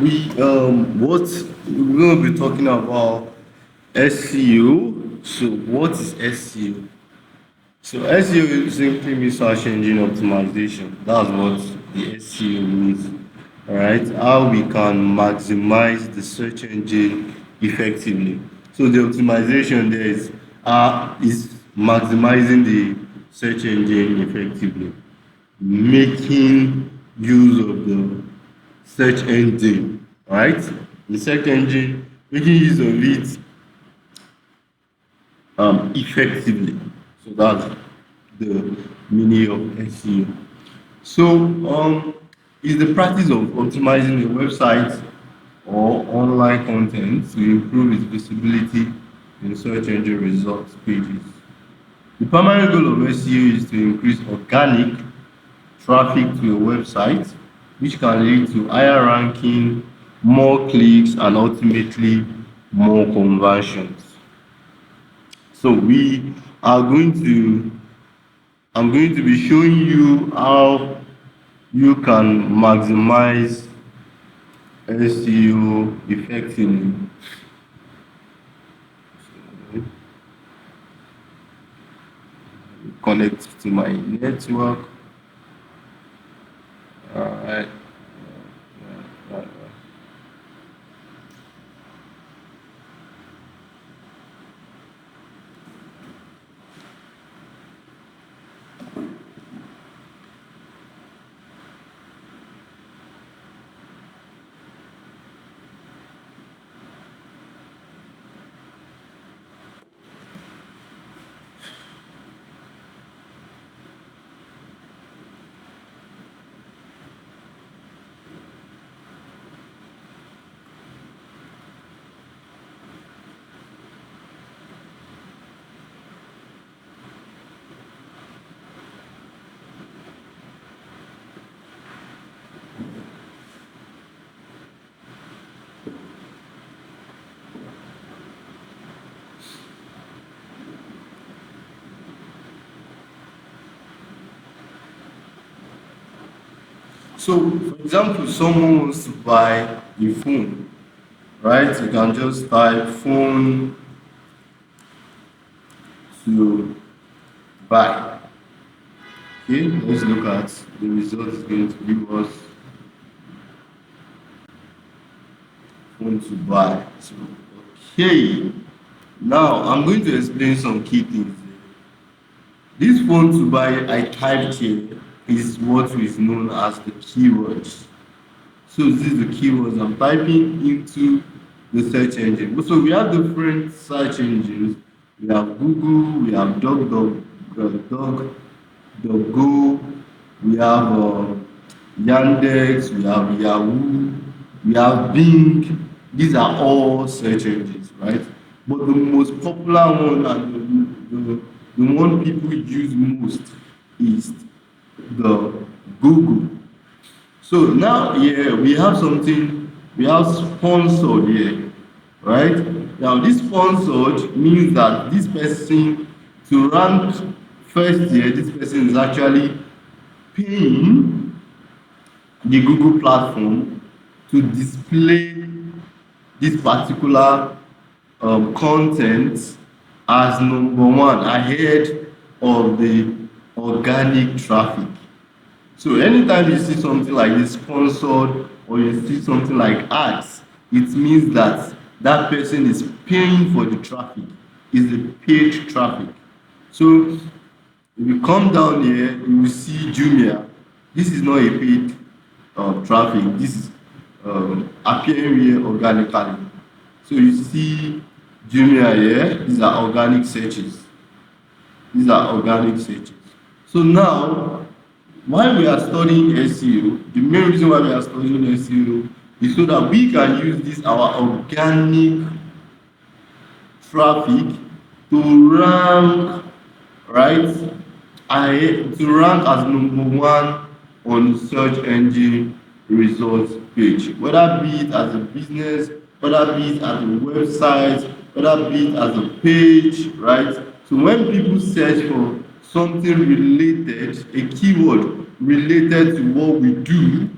What we're going to be talking about SEO. So what is SEO? So SEO simply means search engine optimization. That's what the SEO means. All right, how we can maximize the search engine effectively. So the optimization there is maximizing the search engine effectively, making use of the search engine, right? The search engine, making use of it effectively. So that's the meaning of SEO. So is the practice of optimizing a website or online content to improve its visibility in search engine results pages. The primary goal of SEO is to increase organic traffic to your website, which can lead to higher ranking, more clicks, and ultimately more conversions. So I'm going to be showing you how you can maximize SEO effectively. Connect to my network. Alright. So, for example, someone wants to buy a phone, right? You can just type phone to buy. Okay, let's look at the result is going to give us phone to buy. So, okay, now I'm going to explain some key things. This phone to buy I typed here is what is known as the keywords. So this is the keywords I'm typing into the search engine. So we have different search engines. We have Google, we have DuckDuckGo, we have Yandex, we have Yahoo, we have Bing. These are all search engines, right? But the most popular one and the one people use most is the Google. So now here we have something, we have sponsored here, right? Now this sponsored means that this person to rank first here, this person is actually paying the Google platform to display this particular content as number one ahead of the organic traffic. So anytime you see something like this sponsored or you see something like ads, it means that that person is paying for the traffic, is the paid traffic. So if you come down here, you will see Jumia. This is not a paid traffic. This is appearing here organically. So you see Jumia here. These are organic searches. These are organic searches. So now, while we are studying SEO, the main reason why we are studying SEO is so that we can use this our organic traffic to rank, right? To rank as number one on the search engine results page, whether be it as a business, whether be it as a website, whether be it as a page, right? So when people search for something related, a keyword related to what we do,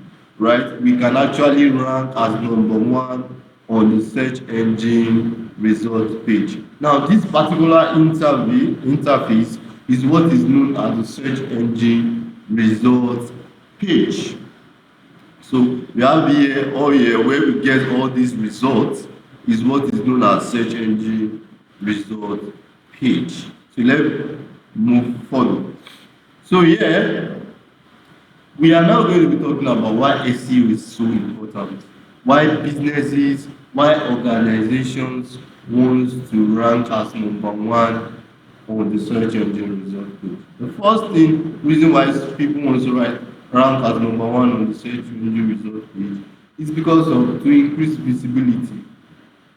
right, we can actually rank as number one on the search engine results page. Now, this particular interface is what is known as the search engine results page. So we have here all here where we get all these results is what is known as search engine result page. So let's move forward. So here we are now going to be talking about why SEO is so important, why businesses, why organizations want to rank as number one on the search engine result page. The first reason why people want to rank as number one on the search engine result page is because of to increase visibility,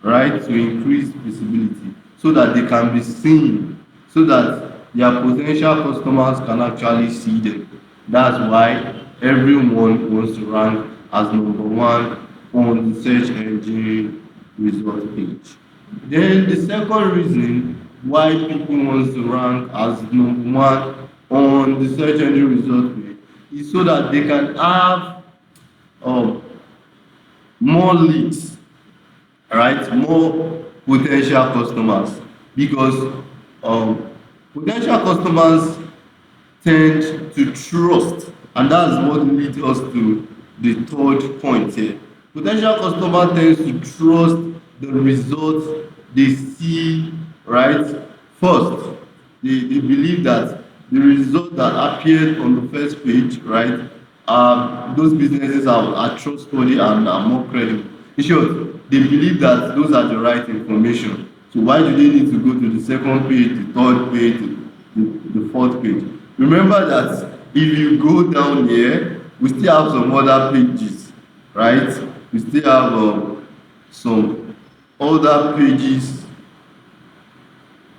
right? To increase visibility so that they can be seen, so that their potential customers can actually see them. That's why everyone wants to rank as number one on the search engine result page. Then the second reason why people want to rank as number one on the search engine result page is so that they can have um, more leads, right? More potential customers because um, potential customers tend to trust, and that's what leads us to the third point here. Potential customer tends to trust the results they see, right? First, they believe that the result that appeared on the first page, right, those businesses are trustworthy and are more credible. In short, they believe that those are the right information. So why do they need to go to the second page, the third page, the fourth page? Remember that if you go down here, we still have some other pages, right? We still have some other pages.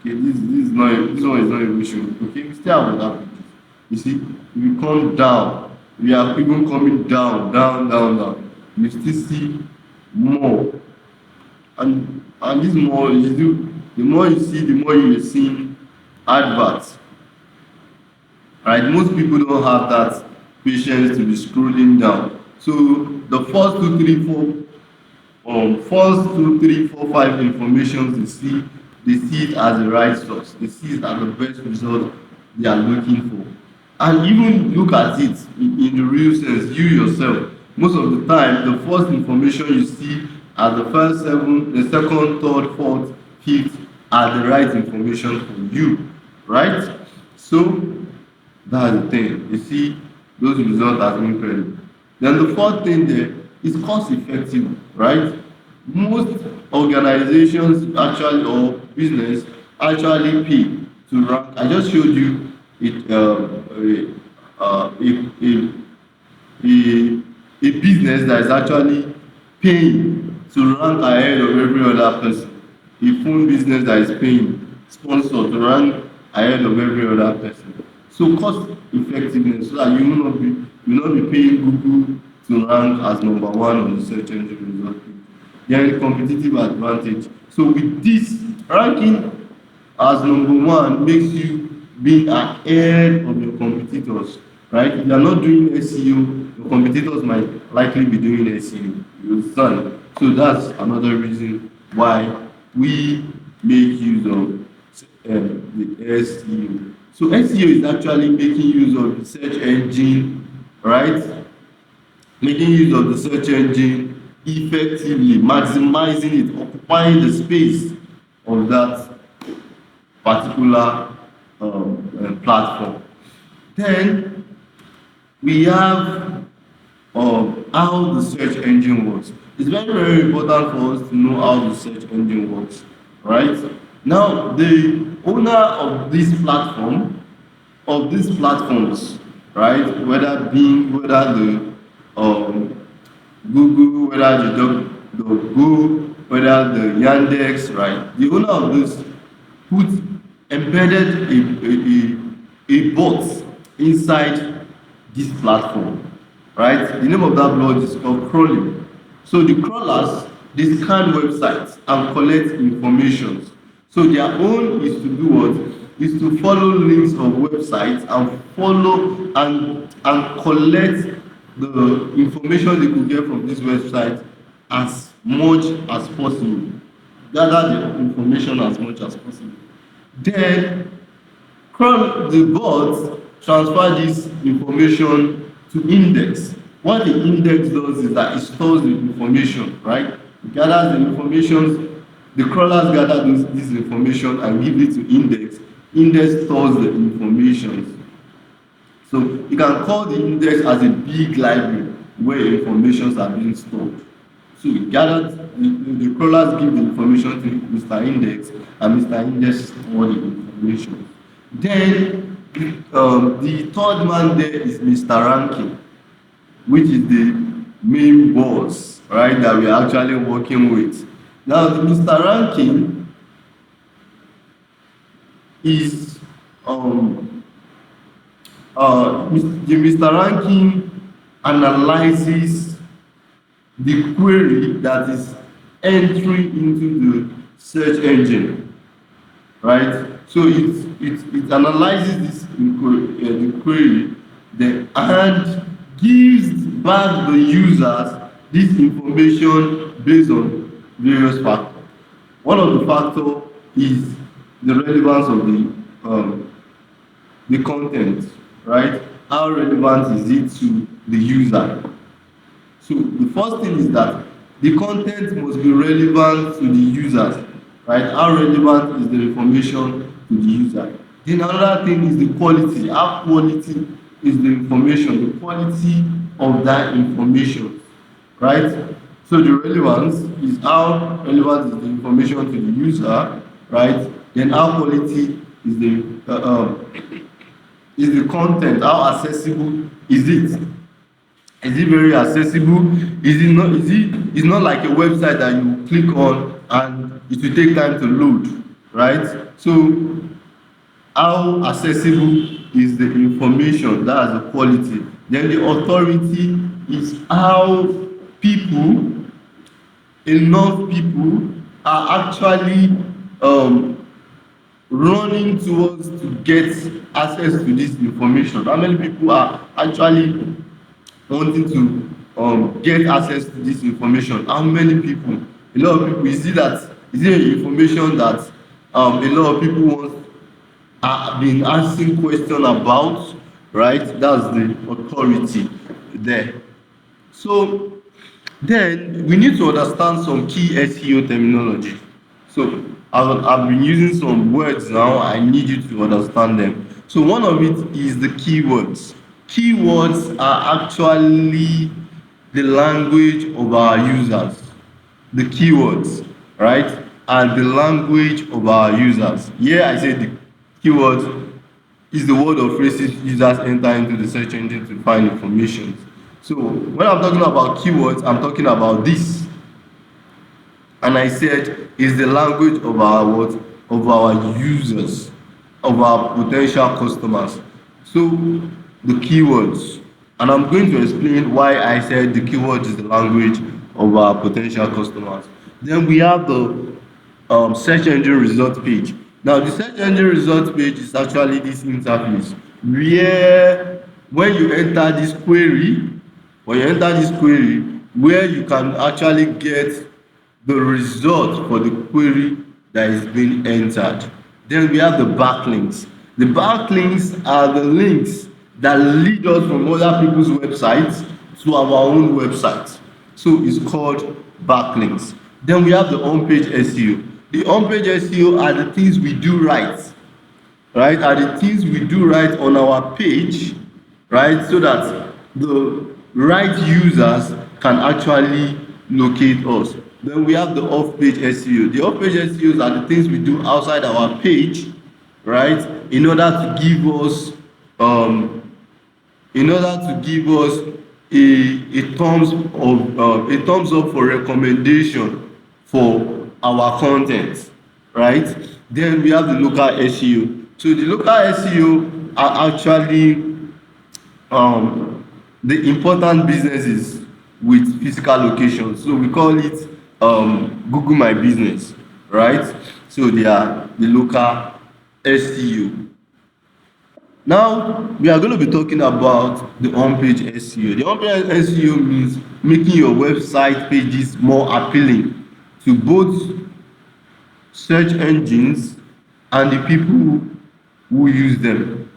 Okay, this is not, this one is not even showing. Okay, we still have other pages. You see, if you come down, we are even coming down. You still see more, and this more you do, the more you see, the more you are seeing adverts. Right? Most people don't have that patience to be scrolling down. So the first two, three, four, five informations they see it as the right source. They see it as the best result they are looking for. And even look at it in the real sense, you yourself. Most of the time, the first information you see are the first seven, the second, third, fourth, fifth are the right information for you, right? So that's the thing. You see, those results are incredible. Then the fourth thing there is cost effective, right? Most organizations actually or business actually pay to rank. I just showed you it a, a business that is actually paying to rank ahead of every other person. A phone business that is paying sponsor to rank ahead of every other person. So cost effectiveness so that you will not be paying Google to rank as number one on the search engine result page. Then competitive advantage. So with this ranking as number one makes you being ahead of your competitors, right? If you are not doing SEO, your competitors might likely be doing SEO. You understand? So that's another reason why we make use of the SEO. So SEO is actually making use of the search engine, right? Making use of the search engine effectively, maximizing it, occupying the space of that particular platform. Then we have how the search engine works. It's very, very important for us to know how the search engine works, right? Now, the owner of this platform, of these platforms, right? Whether Bing, whether the Google, whether the Go, whether the Yandex, right? The owner of this put embedded a bot inside this platform, right? The name of that bot is called crawling. So the crawlers they scan websites and collect information. So their own is to do what? Is to follow links of websites and follow and collect the information they could get from this website as much as possible. Gather the information as much as possible. Then the bots transfer this information to index. What the index does is that it stores the information, right? It gathers the information, the crawlers gather this information and give it to index. Index stores the information. So you can call the index as a big library where informations are being stored. So we gathered the crawlers give the information to Mr. Index and Mr. Index store the information. Then the third man there is Mr. Ranking, which is the main boss, right, that we are actually working with. Now, the Mr. Ranking is the Mr. Ranking analyzes the query that is entering into the search engine, right? So it analyzes the query then and gives back the users this information based on various factors. One of the factors is the relevance of the content, right? How relevant is it to the user? So the first thing is that the content must be relevant to the users, right? How relevant is the information to the user? Then another thing is the quality. How quality is the information, the quality of that information, right? So the relevance is how relevant is the information to the user, right? Then how quality is the content, how accessible is it? Is it very accessible? Is it not? It's not like a website that you click on and it will take time to load, right? So how accessible is the information? That's the quality. Then the authority is how people, enough people, are actually running towards to get access to this information. How many people are actually wanting to get access to this information? How many people? A lot of people. Is it information that a lot of people want been asking question about, right? That's the authority there. So then we need to understand some key SEO terminology. So I've been using some words now. I need you to understand them. So one of it is the keywords. Keywords are actually the language of our users. The keywords, right, are the language of our users. Here I say the keywords is the word or phrases users enter into the search engine to find information. So when I'm talking about keywords, I'm talking about this. And I said is the language of our what? Of our users, of our potential customers. So the keywords. And I'm going to explain why I said the keyword is the language of our potential customers. Then we have the search engine result page. Now the search engine result page is actually this interface where when you enter this query, where you can actually get the result for the query that is being entered. Then we have the backlinks. The backlinks are the links that lead us from other people's websites to our own website. So it's called backlinks. Then we have the on-page SEO. The on-page SEO are the things we do right, right? Are the things we do right on our page, right? So that the right users can actually locate us. Then we have the off-page SEO. The off-page SEOs are the things we do outside our page, right? In order to give us a thumbs up for recommendation for our content, right? Then we have the local SEO. So the local SEO are actually the important businesses with physical locations. So we call it Google My Business, right? So they are the local SEO. Now we are going to be talking about the on-page SEO. The on-page SEO means making your website pages more appealing to both search engines and the people who use them,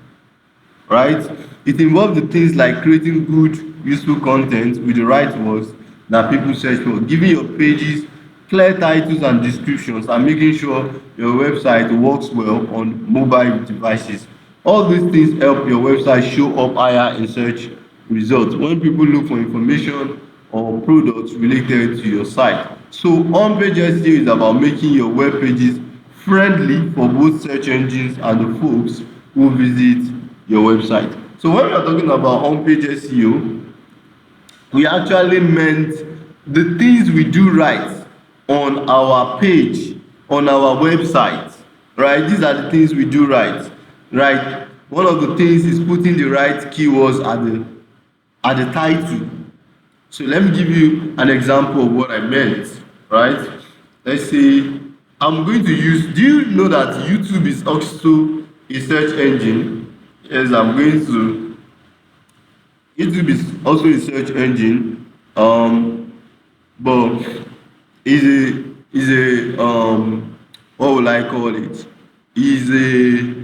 right? It involves the things like creating good, useful content with the right words that people search for, giving your pages clear titles and descriptions, and making sure your website works well on mobile devices. All these things help your website show up higher in search results when people look for information or products related to your site. So on-page SEO is about making your web pages friendly for both search engines and the folks who visit your website. So when we are talking about on-page SEO, we actually meant the things we do right on our page, on our website, right? These are the things we do right, right? One of the things is putting the right keywords at the title. So let me give you an example of what I meant, right? Let's say I'm going to use, do you know that YouTube is also a search engine? Yes, I'm going to, YouTube is also a search engine, but is a what will I call it? Is a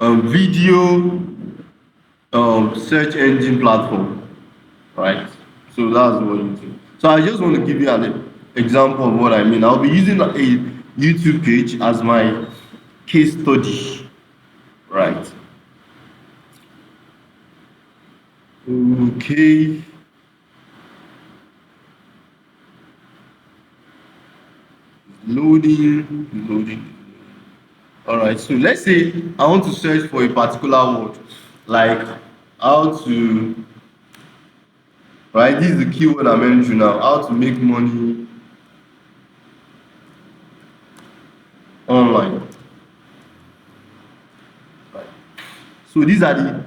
video search engine platform, right? So that's what YouTube. So I just want to give you an example of what I mean. I'll be using a YouTube page as my case study, right? Okay, loading. All right. So let's say I want to search for a particular word, like how to, right? This is the keyword I'm entering now. How to make money online. Right. So these are the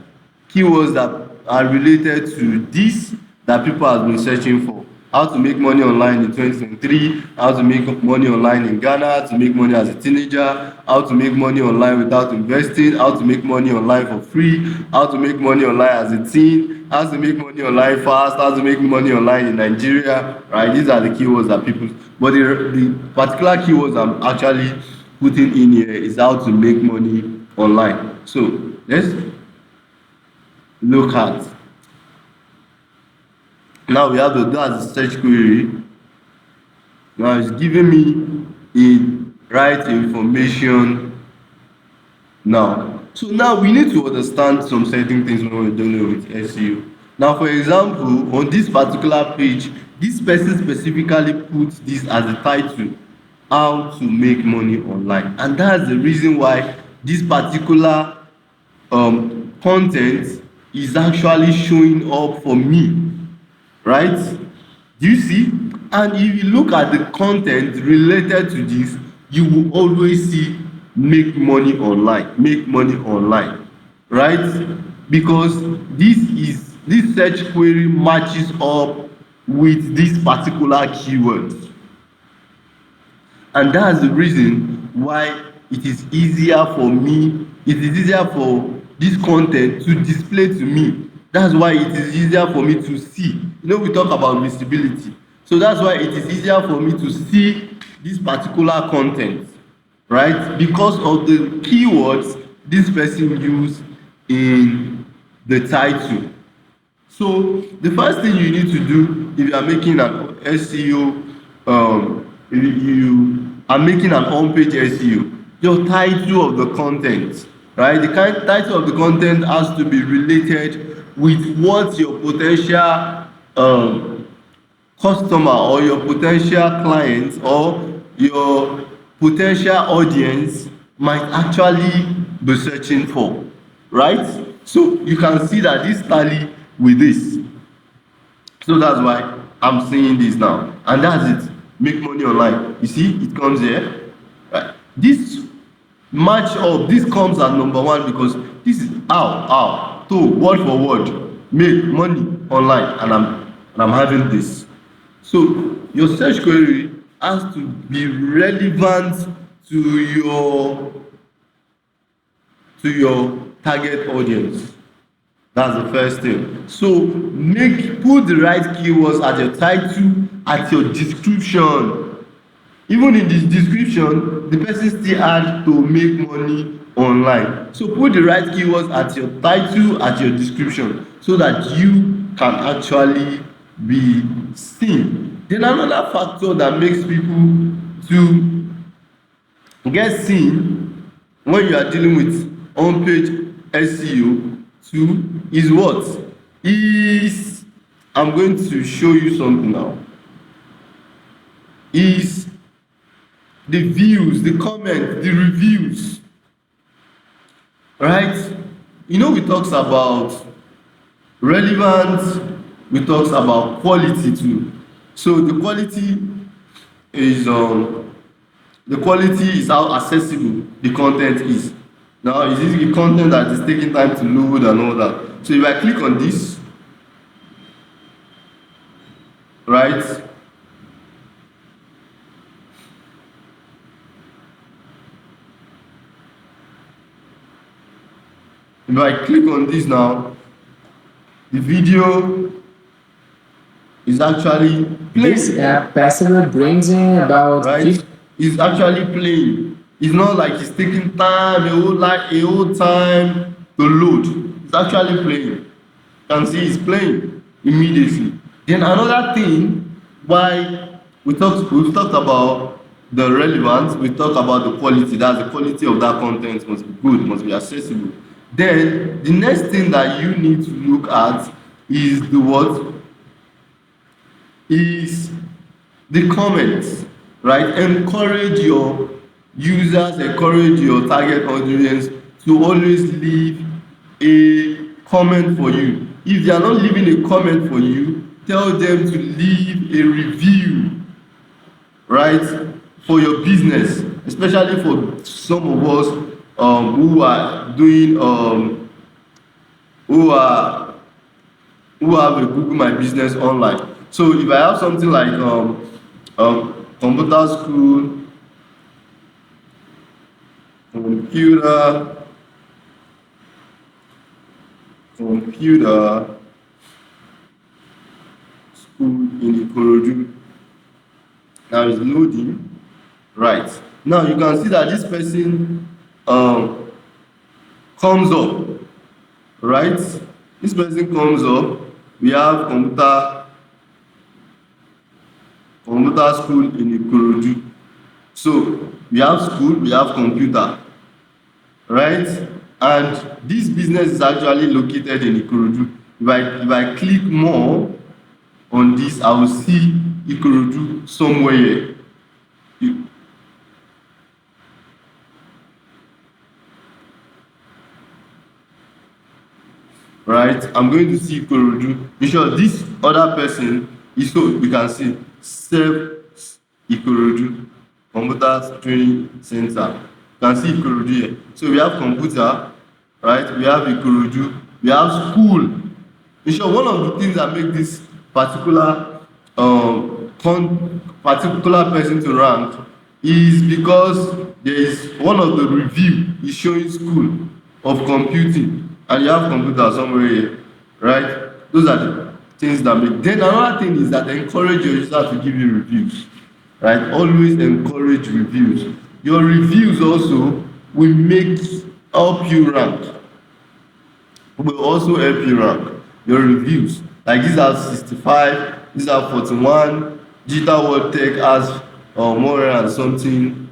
keywords that are related to this that people have been searching for. How to make money online in 2023, how to make money online in Ghana, how to make money as a teenager, how to make money online without investing, how to make money online for free, how to make money online as a teen, how to make money online fast, how to make money online in Nigeria, right? These are the keywords that people, but the particular keywords I'm actually putting in here is how to make money online. So let's look at, now we have that's the search query. Now it's giving me a right information now. So now we need to understand some certain things when we're dealing with SEO. Now, for example, on this particular page, this person specifically puts this as a title, how to make money online. And that's the reason why this particular content is actually showing up for me, right? Do you see? And if you look at the content related to this, you will always see make money online, right? Because this search query matches up with this particular keyword, and that's the reason why it is easier for me, it is easier for this content to display to me. That's why it is easier for me to see. You know, we talk about visibility, so that's why it is easier for me to see this particular content, right? Because of the keywords this person used in the title. So the first thing you need to do if you are making an SEO, if you are making an on-page SEO, your title of the content, right? The kind title of the content has to be related with what your potential customer or your potential clients or your potential audience might actually be searching for, right? So you can see that this tally with this. So that's why I'm saying this now, and that's it. Make money online. You see, it comes here. Right? This match up. This comes at number one because this is how to word for word make money online, and I'm having this. So your search query has to be relevant to your target audience. That's the first thing. So put the right keywords at your title, at your description. Even in the description, the person still had to make money online. So put the right keywords at your title, at your description, so that you can actually be seen. Then another factor that makes people to get seen when you are dealing with on-page SEO too is what? Is I'm going to show you something now. Is the views, the comments, the reviews, right? You know, we talks about relevance, we talks about quality too. So the quality is how accessible the content is. Now, is this the content that is taking time to load and all that? So if I click on this, right? If I click on this now, the video is actually This playing, app passively brings in about right? 50. It's actually playing. It's not like it's taking time, a whole time to load. It's actually playing. You can see it's playing immediately. Then another thing why we've talked about the relevance, we talked about the quality. That's the quality of that content must be good, must be accessible. Then the next thing that you need to look at is the what? Is the comments, right? Encourage your users, encourage your target audience to always leave a comment for you. If they are not leaving a comment for you, tell them to leave a review, right, for your business, especially for some of us who are doing who are who have a Google My Business online. So if I have something like computer school, computer, computer school in Ikorodu, now it's loading. Right. Now you can see that this person comes up, right? This person comes up. We have computer school in Ikorodu. So we have school, we have computer, right? And this business is actually located in Ikorodu. If I click more on this, I will see Ikorodu somewhere here. You- right? I'm going to see Ikorodu. In short, this other person is, so we can see Self Ikorodu Computer Training Center. You can see Ikorodu here. So we have computer, right? We have Ikorodu. We have school. In short, one of the things that make this particular person to rank is because there is one of the review is showing school of computing, and you have computer somewhere here, right? Those are the things that make. Then another thing is that encourage your user to give you reviews, right? Always encourage reviews. Your reviews also will help you rank, will also help you rank your reviews. Like these are 65, these are 41. Digital World Tech has more than something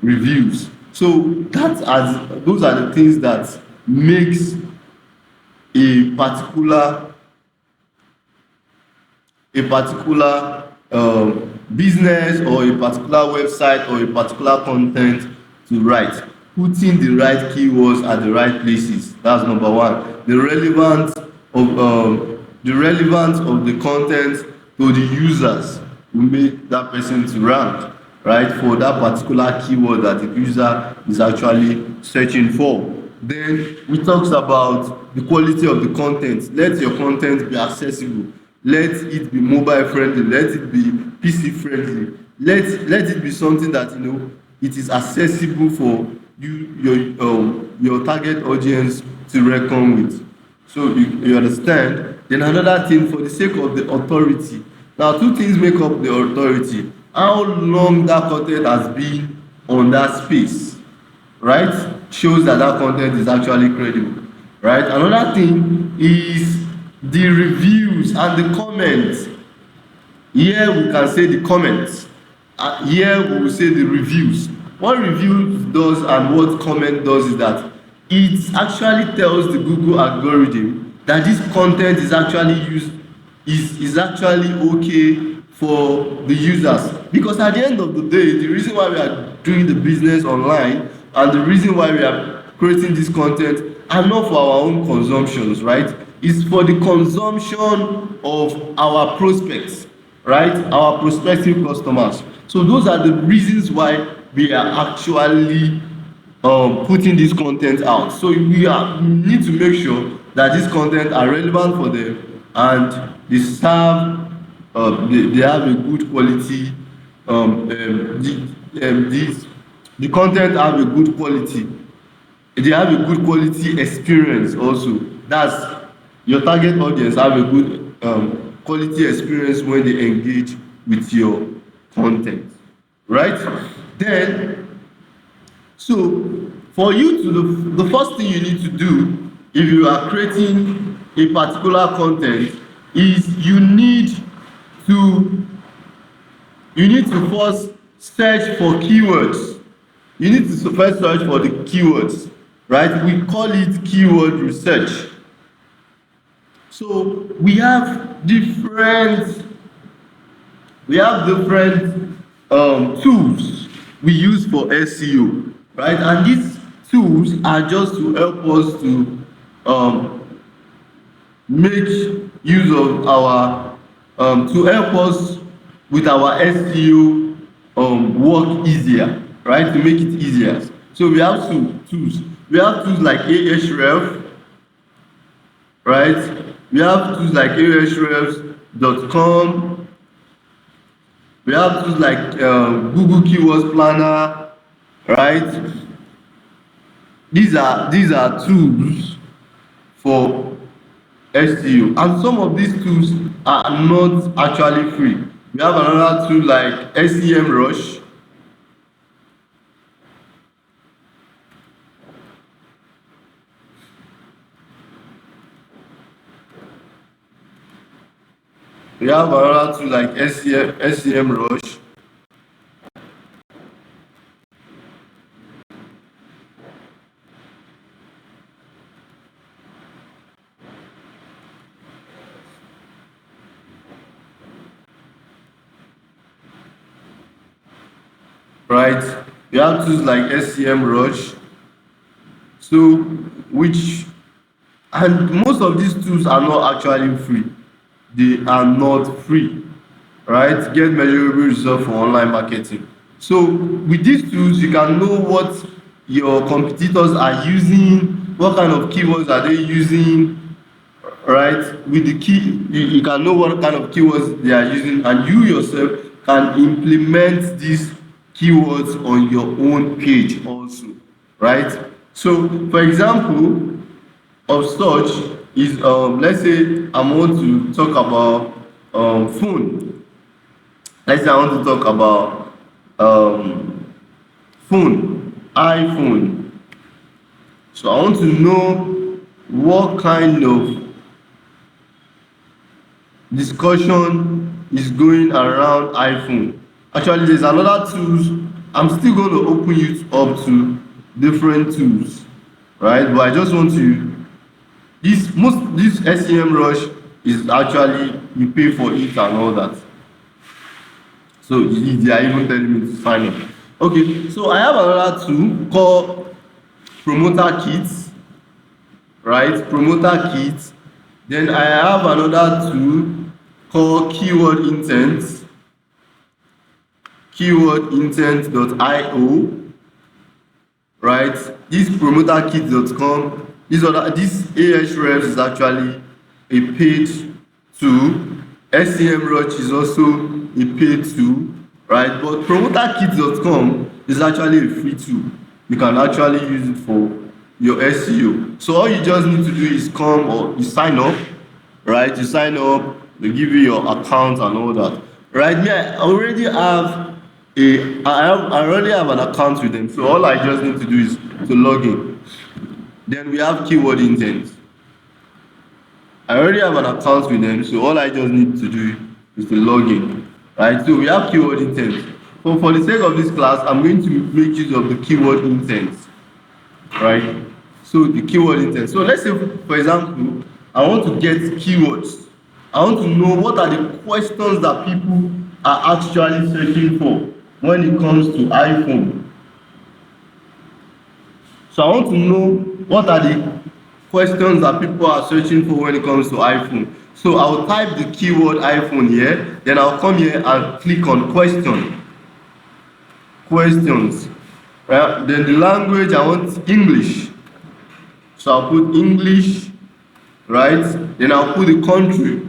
reviews. So those are the things that makes a particular business or a particular website or a particular content to write. Putting the right keywords at the right places. That's number one. The relevance of the content to the users will make that person to rank, right, for that particular keyword that the user is actually searching for. Then we talks about the quality of the content. Let your content be accessible. Let it be mobile friendly. Let it be PC friendly. Let it be something that it is accessible for your target audience to reckon with. So you understand. Then another thing, for the sake of the authority. Now, two things make up the authority: how long that content has been on that space, right? Shows that that content is actually credible, right? Another thing is the reviews and the comments. Here we can say the comments. Here we will say the reviews. What reviews does and what comment does is that it actually tells the Google algorithm that this content is actually used is actually okay for the users. Because at the end of the day, the reason why we are doing the business online and the reason why we are creating this content are not for our own consumptions, right? It's for the consumption of our prospects, right? Our prospective customers. So those are the reasons why we are actually putting this content out. So we need to make sure that this content are relevant for them and they serve they have a good quality the content have a good quality, they have a good quality experience also. That's your target audience have a good quality experience when they engage with your content, right? Then, so for you to the first thing you need to do if you are creating a particular content is to you need to first search for keywords. You need to first search for the keywords, right? We call it keyword research. So we have different tools we use for SEO, right? And these tools are just to help us to make use of our to help us with our SEO work easier, right? To make it easier. So we have two tools. We have tools like Ahrefs, right? We have tools like ahrefs.com. We have tools like Google Keywords Planner, right? These are tools for SEO, and some of these tools are not actually free. We have another tool like SEMrush. We have another tool like SEMrush, right? We have tools like SEMrush, so which and most of these tools are not actually free. They are not free, right? Get measurable results for online marketing. So with these tools you can know what your competitors are using, what kind of keywords are they using, right? With the key you can know what kind of keywords they are using, and you yourself can implement these keywords on your own page also, right? So for example of such is let's say I want to talk about phone. Let's say I want to talk about um phone, iPhone. So I want to know what kind of discussion is going around iPhone. Actually, there's another tools. I'm still going to open you up to different tools, right? But I just want to this SEMrush is actually you pay for it and all that. So they are even telling me to sign up. Okay, so I have another tool called Promoter Kits, right? Promoter Kits. Then I have another tool called keywordintent.io, right? This promoterkit.com, this Ahrefs is actually a paid tool. SEMrush is also a paid tool, right? But promoterkit.com is actually a free tool, you can actually use it for your SEO. So all you just need to do is come or you sign up, right? You sign up, they give you your account and all that. Right? Me, I already have an account with them. So all I just need to do is to log in. Then we have keyword intent. I already have an account with them, so all I just need to do is to log in. Right? So we have keyword intent. So for the sake of this class, I'm going to make use of the keyword intent. Right? So the keyword intent. So let's say, for example, I want to get keywords. I want to know what are the questions that people are actually searching for when it comes to iPhone. So I want to know what are the questions that people are searching for when it comes to iPhone. So I'll type the keyword iPhone here, then I'll come here and click on questions. Right? Then the language I want English. So I'll put English, right? Then I'll put the country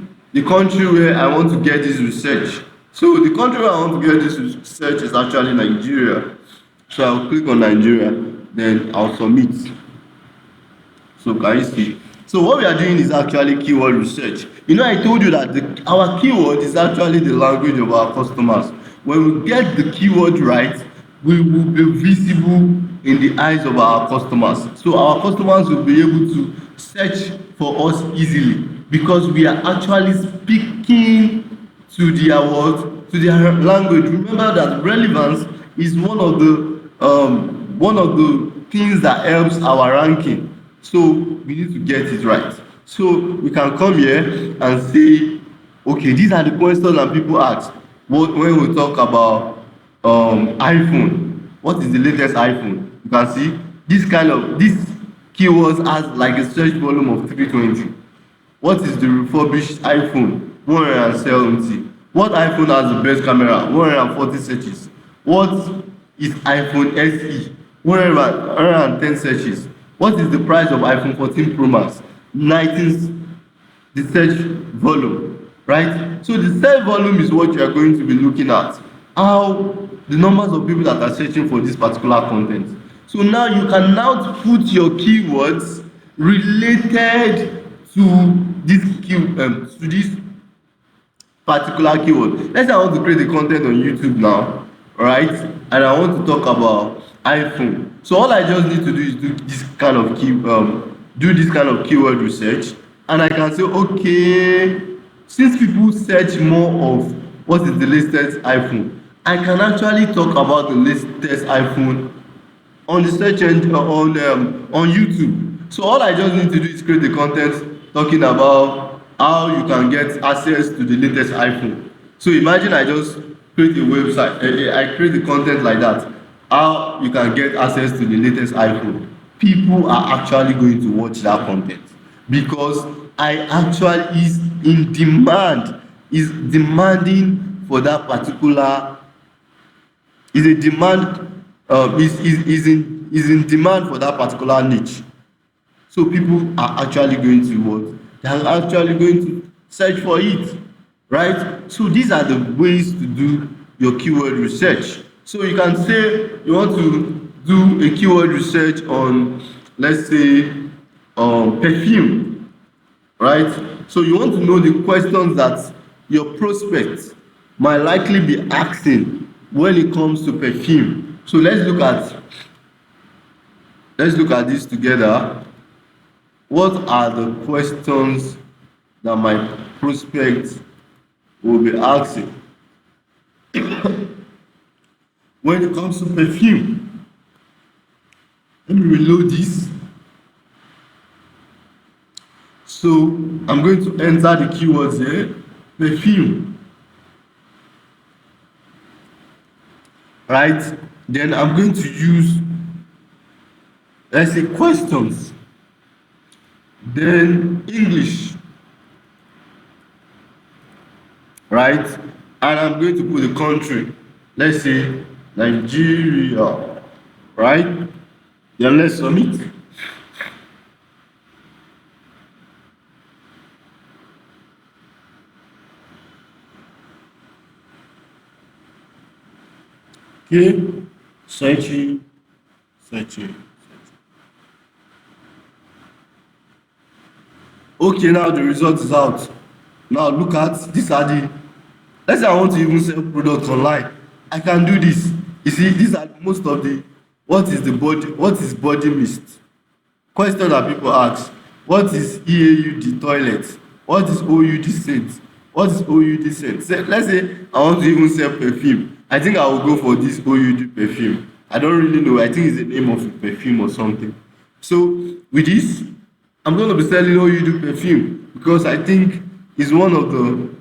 where I want to get this research. So the country where I want to get this research is actually Nigeria. So I'll click on Nigeria, then I'll submit. So can you see? So what we are doing is actually keyword research. You know, I told you that our keyword is actually the language of our customers. When we get the keyword right, we will be visible in the eyes of our customers. So our customers will be able to search for us easily because we are actually speaking to their world, to their language. Remember that relevance is one of the things that helps our ranking. So we need to get it right. So we can come here and say, okay, these are the questions that people ask. When we talk about iPhone, what is the latest iPhone? You can see this keywords has like a search volume of 320. What is the refurbished iPhone? 170. What iPhone has the best camera? 140 searches. What is iPhone SE? 110 searches. What is the price of iPhone 14 Pro Max? 19 the search volume, right? So the search volume is what you are going to be looking at. How the numbers of people that are searching for this particular content. So now you can now put your keywords related to this particular keyword. Let's say I want to create a content on YouTube now, right? And I want to talk about iPhone. So all I just need to do is do this kind of keyword research, and I can say, okay, since people search more of what is the latest iPhone, I can actually talk about the latest iPhone on the search engine on YouTube. So all I just need to do is create the content talking about how you can get access to the latest iPhone. So imagine I just create a website, I create the content like that, how you can get access to the latest iPhone. People are actually going to watch that content because I actually is demanding for that particular is a demand is in demand for that particular niche. So people are actually going to what? They are actually going to search for it, right? So these are the ways to do your keyword research. So you can say you want to do a keyword research on, let's say, perfume, right? So you want to know the questions that your prospects might likely be asking when it comes to perfume. So let's look at this together. What are the questions that my prospects will be asking when it comes to perfume? Let me reload this. So I'm going to enter the keywords here. Perfume. Right? Then I'm going to use, let's say, questions. Then English. Right? And I'm going to put the country. Let's say Nigeria. Right? Then let's submit. Okay, searching, Searching. Okay, now the result is out. Now look at these are the. Let's say I want to even sell products online. I can do this. You see, these are most of the. What is the body? What is body mist? Question that people ask. What is EAUD toilet? What is OUD scent? What is OUD scent? Let's say I want to even sell perfume. I think I will go for this OUD perfume. I don't really know. I think it's the name of a perfume or something. So with this, I'm going to be selling OUD perfume because I think it's one of the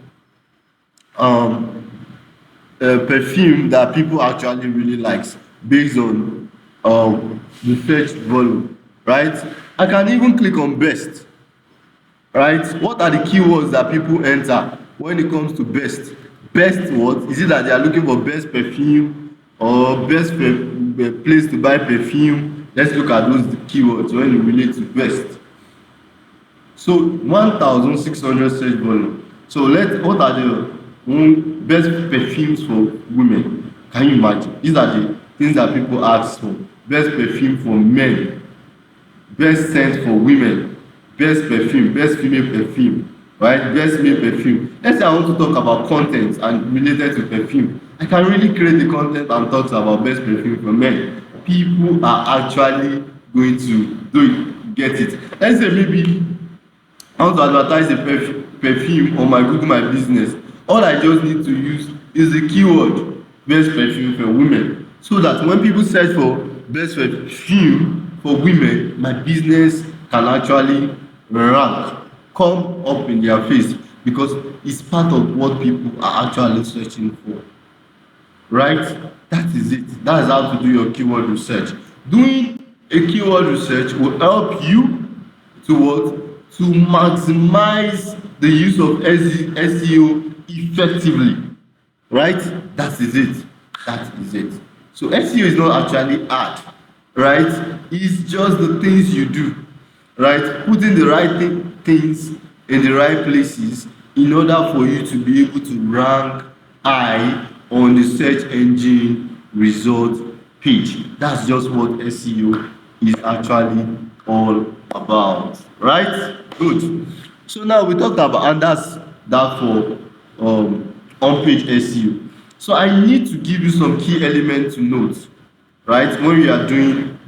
um, perfume that people actually really likes based on the search volume, right? I can even click on best, right? What are the keywords that people enter when it comes to best? Best what? Is it that they are looking for best perfume or best place to buy perfume? Let's look at those keywords when it relates to best. So 1,600 search volume. So what are the best perfumes for women? Can you imagine? These are the things that people ask for. Best perfume for men, best scent for women, best perfume, best female perfume, right? Best male perfume. Let's say I want to talk about content and related to perfume. I can really create the content and talk about best perfume for men. People are actually going to get it. Let's say maybe I want to advertise a perfume on my Google My Business. All I just need to use is the keyword best perfume for women so that when people search for best perfume for women, my business can actually rank, come up in their face because it's part of what people are actually searching for, right? That is it. That is how to do your keyword research. Doing a keyword research will help you to what? To maximize the use of SEO effectively, right? That is it. That is it. So SEO is not actually hard, right? It's just the things you do, right? Putting the right things in the right places in order for you to be able to rank high on the search engine result page. That's just what SEO is actually all about, right? Good. So now we talked about, and that's that for on-page SEO. So I need to give you some key elements to note, right? When you are doing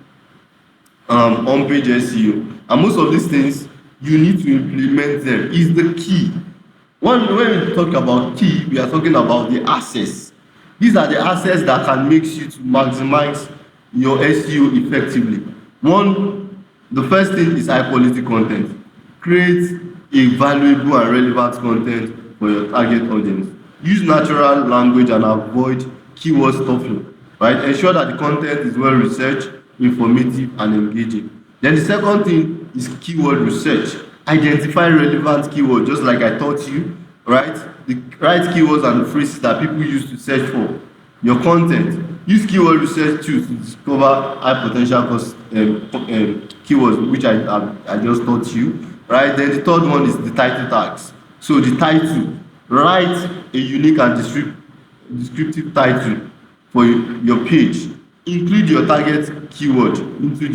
on-page SEO, and most of these things you need to implement them is the key. When we talk about key, we are talking about the assets. These are the assets that can make you to maximize your SEO effectively. The first thing is high quality content. Create a valuable and relevant content for your target audience. Use natural language and avoid keyword stuffing, right? Ensure that the content is well researched, informative, and engaging. Then the second thing is keyword research. Identify relevant keywords, just like I taught you, right? The right keywords and phrases that people use to search for your content. Use keyword research tools to discover high potential keywords, which I just taught you, right? Then the third one is the title tags. So the title, write a unique and descriptive title for your page. Include your target keyword into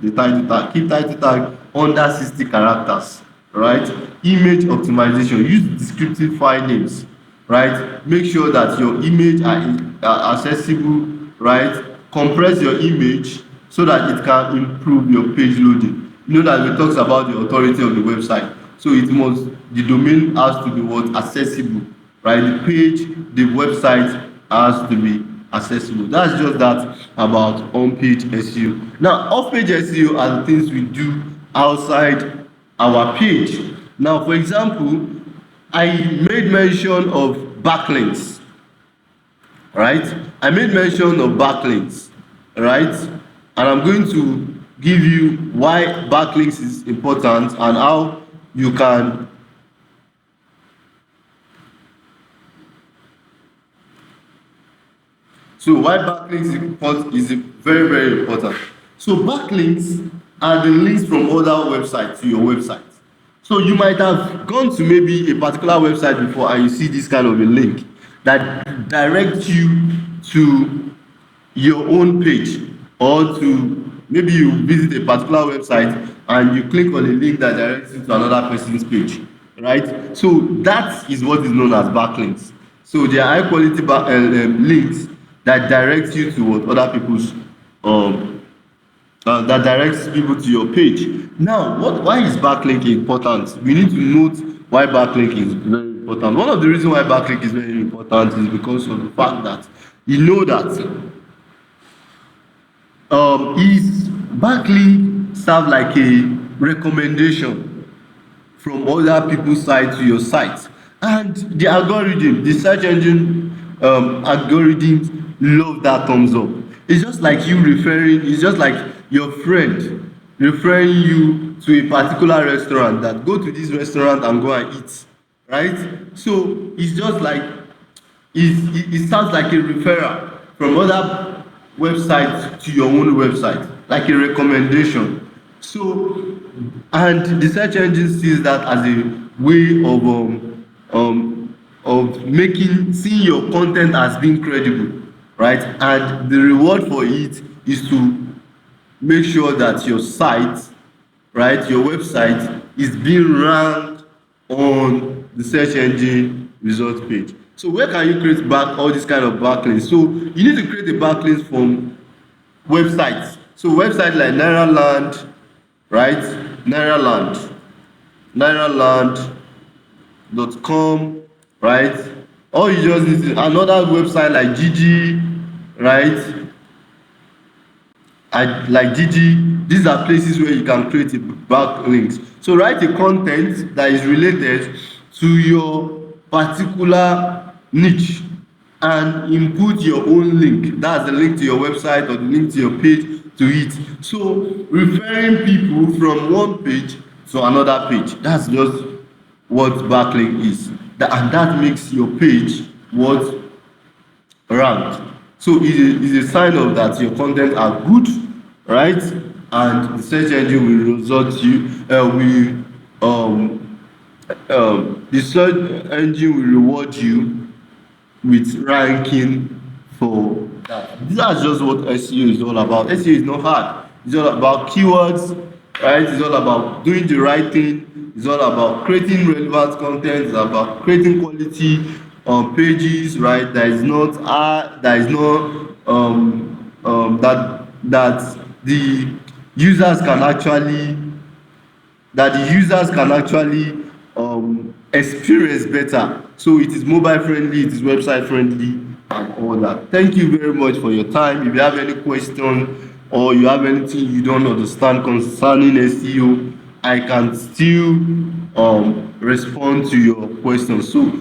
the title tag. Keep title tag under 60 characters, right? Image optimization. Use descriptive file names, right? Make sure that your image are accessible, right? Compress your image so that it can improve your page loading. You know that we talks about the authority of the website, so the domain has to be what? Accessible, right? The website has to be accessible. That's just that about on-page SEO. Now, off-page SEO are the things we do outside our page. Now, for example, I made mention of backlinks, right? I made mention of backlinks, right? And I'm going to give you why backlinks is important and how you can why backlinks is very, very important. So backlinks are the links from other websites to your website. So you might have gone to maybe a particular website before and you see this kind of a link that directs you to your own page, or to maybe you visit a particular website and you click on a link that directs you to another person's page, right? So that is what is known as backlinks. So they are high quality links that direct you to what other people's um that directs people to your page. Now, why is backlink important? We need to note why backlink is very important. One of the reasons why backlink is very important is because of the fact that you know that is backlink serve like a recommendation from other people's side to your site, and the search engine algorithms love that thumbs up. It's just like you referring, it's just like your friend referring you to a particular restaurant, that go to this restaurant and go and eat, right? So it's just like it sounds like a referral from other websites to your own website, like a recommendation. So, and the search engine sees that as a way of making seeing your content as being credible, right? And the reward for it is to make sure that your site, right, your website is being ranked on the search engine result page. So where can you create back all this kind of backlinks? So you need to create a backlink from websites. So websites like Nairaland, right? Nairaland.com, right? Or you just need to another website like Gigi, right? Like Gigi, these are places where you can create a backlinks. So write a content that is related to your particular niche and input your own link. That's the link to your website or the link to your page to it. So referring people from one page to another page. That's just what backlink is. And that makes your page what ranked. So it's a sign of that your content are good, right? And the search engine will result you the search engine will reward you with ranking for that. That's just what SEO is all about. SEO is not hard. It's all about keywords, right? It's all about doing the right thing. It's all about creating relevant content. It's about creating quality pages, right? That is not that the users can actually experience better. So it is mobile friendly, it is website friendly, and all that. Thank you very much for your time. If you have any question or you have anything you don't understand concerning SEO, I can still respond to your question. So